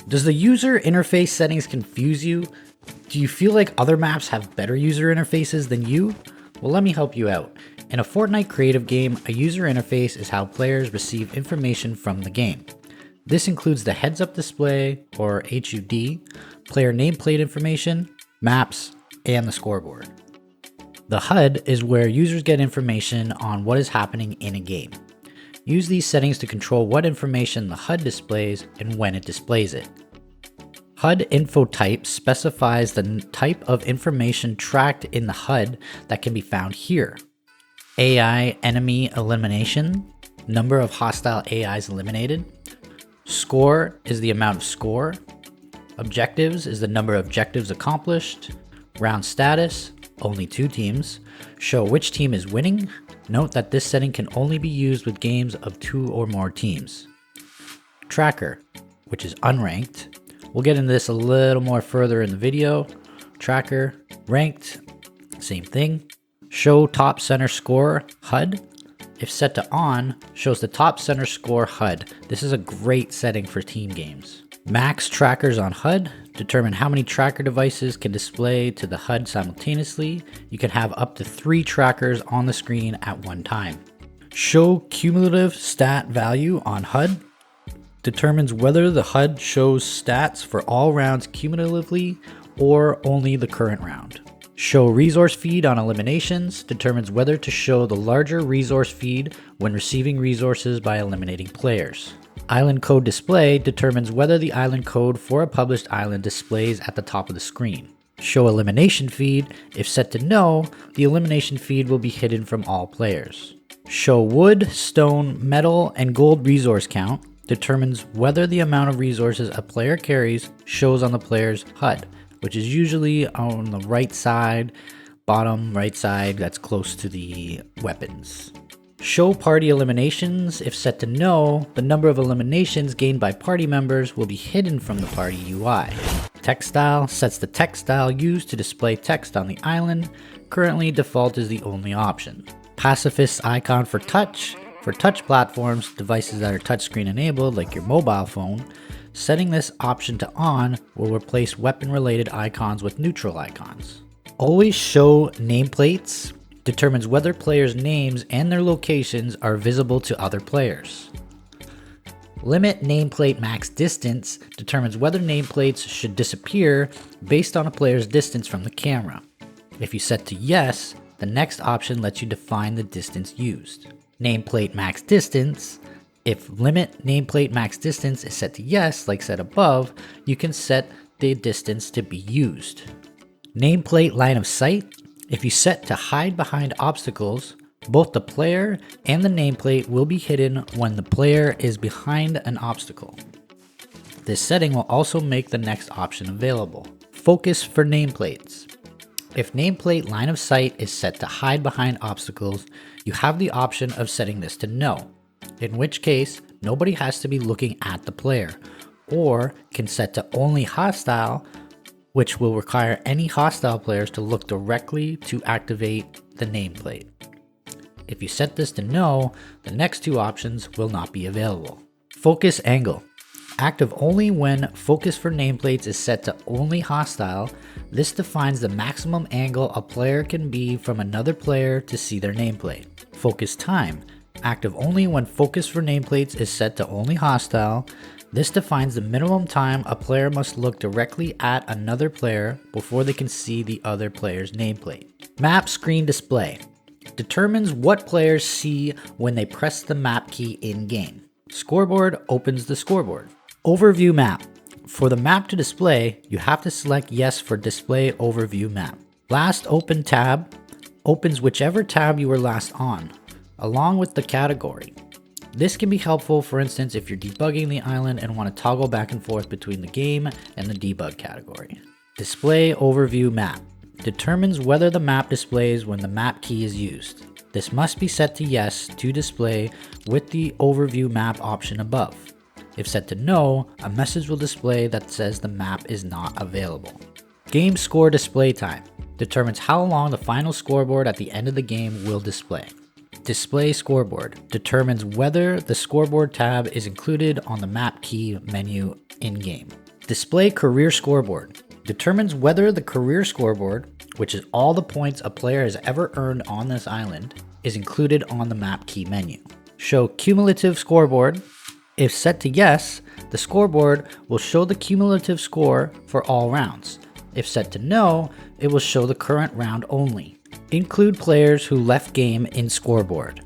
Does the user interface settings confuse you? Do you feel like other maps have better user interfaces than you? Well, let me help you out. In a Fortnite creative game, a user interface is how players receive information from the game. This includes the heads-up display, or HUD, player nameplate information, maps, and the scoreboard. The HUD is where users get information on what is happening in a game. Use these settings to control what information the HUD displays and when it displays it. HUD info type specifies the type of information tracked in the HUD that can be found here. AI enemy elimination, number of hostile AIs eliminated. Score is the amount of score. Objectives is the number of objectives accomplished. Round status, only 2 teams. Show which team is winning. Note that this setting can only be used with games of 2 or more teams. Tracker, which is unranked. We'll get into this a little more further in the video. Tracker, ranked, same thing. Show top center score HUD. If set to on, shows the top center score HUD. This is a great setting for team games. Max trackers on HUD. Determine how many tracker devices can display to the HUD simultaneously. You can have up to 3 trackers on the screen at one time. Show cumulative stat value on HUD. Determines whether the HUD shows stats for all rounds cumulatively or only the current round. Show resource feed on eliminations. Determines whether to show the larger resource feed when receiving resources by eliminating players. Island code display determines whether the island code for a published island displays at the top of the screen. Show elimination feed. If set to no, the elimination feed will be hidden from all players. Show wood, stone, metal, and gold resource count. Determines whether the amount of resources a player carries shows on the player's HUD, which is usually on the right side, bottom right side, that's close to the weapons. Show party eliminations. If set to no, the number of eliminations gained by party members will be hidden from the party UI. Text style sets the text style used to display text on the island. Currently, default is the only option. Pacifist icon for touch. For touch platforms, devices that are touchscreen enabled like your mobile phone, setting this option to on will replace weapon-related icons with neutral icons. Always show nameplates. Determines whether players' names and their locations are visible to other players. Limit nameplate max distance. Determines whether nameplates should disappear based on a player's distance from the camera. If you set to yes, the next option lets you define the distance used. Nameplate max distance. If limit nameplate max distance is set to yes, like said above, you can set the distance to be used. Nameplate line of sight. If you set to hide behind obstacles, both the player and the nameplate will be hidden when the player is behind an obstacle. This setting will also make the next option available. Focus for nameplates. If nameplate line of sight is set to hide behind obstacles, you have the option of setting this to no, in which case nobody has to be looking at the player, or can set to only hostile, which will require any hostile players to look directly to activate the nameplate. If you set this to no, the next 2 options will not be available. Focus angle. Active only when focus for nameplates is set to only hostile. This defines the maximum angle a player can be from another player to see their nameplate. Focus time. Active only when focus for nameplates is set to only hostile. This defines the minimum time a player must look directly at another player before they can see the other player's nameplate. Map screen display. Determines what players see when they press the map key in-game. Scoreboard opens the scoreboard. Overview map. For the map to display, you have to select yes for display overview map. Last open tab opens whichever tab you were last on, along with the category. This can be helpful, for instance, if you're debugging the island and want to toggle back and forth between the game and the debug category. Display overview map. Determines whether the map displays when the map key is used. This must be set to yes to display with the overview map option above. If set to no, a message will display that says the map is not available. Game score display time. Determines how long the final scoreboard at the end of the game will display. Display scoreboard. Determines whether the scoreboard tab is included on the map key menu in-game. Display career scoreboard. Determines whether the career scoreboard, which is all the points a player has ever earned on this island, is included on the map key menu. Show cumulative scoreboard. If set to yes, the scoreboard will show the cumulative score for all rounds. If set to no, it will show the current round only. Include players who left game in scoreboard.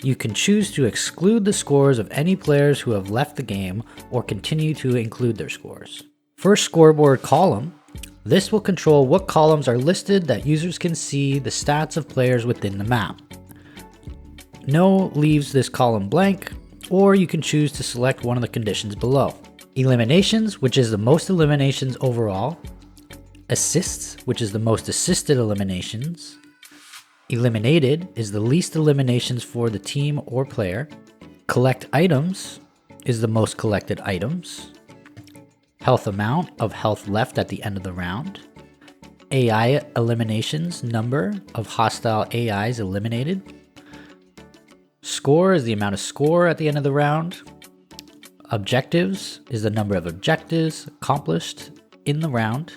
You can choose to exclude the scores of any players who have left the game or continue to include their scores. First scoreboard column. This will control what columns are listed that users can see the stats of players within the map. No leaves this column blank, or you can choose to select one of the conditions below. Eliminations, which is the most eliminations overall. Assists, which is the most assisted eliminations. Eliminated is the least eliminations for the team or player. Collect items is the most collected items. Health amount of health left at the end of the round. AI eliminations, number of hostile AIs eliminated. Score is the amount of score at the end of the round. Objectives is the number of objectives accomplished in the round.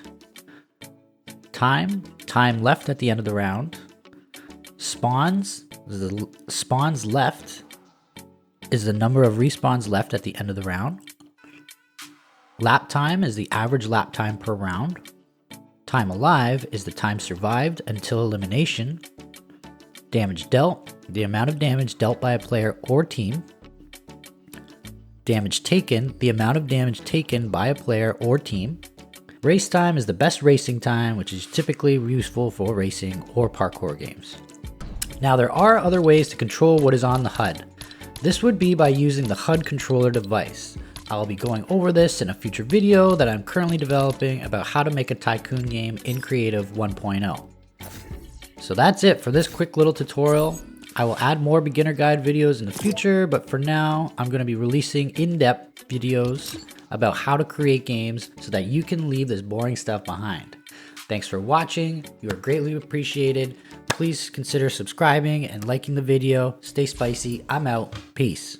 Time left at the end of the round. Spawns left is the number of respawns left at the end of the round. Lap time is the average lap time per round. Time alive is the time survived until elimination. Damage dealt, the amount of damage dealt by a player or team. Damage taken, the amount of damage taken by a player or team. Race time is the best racing time, which is typically useful for racing or parkour games. Now there are other ways to control what is on the HUD. This would be by using the HUD controller device. I'll be going over this in a future video that I'm currently developing about how to make a tycoon game in Creative 1.0. So that's it for this quick little tutorial. I will add more beginner guide videos in the future, but for now, I'm going to be releasing in-depth videos about how to create games so that you can leave this boring stuff behind. Thanks for watching. You are greatly appreciated. Please consider subscribing and liking the video. Stay spicy. I'm out. Peace.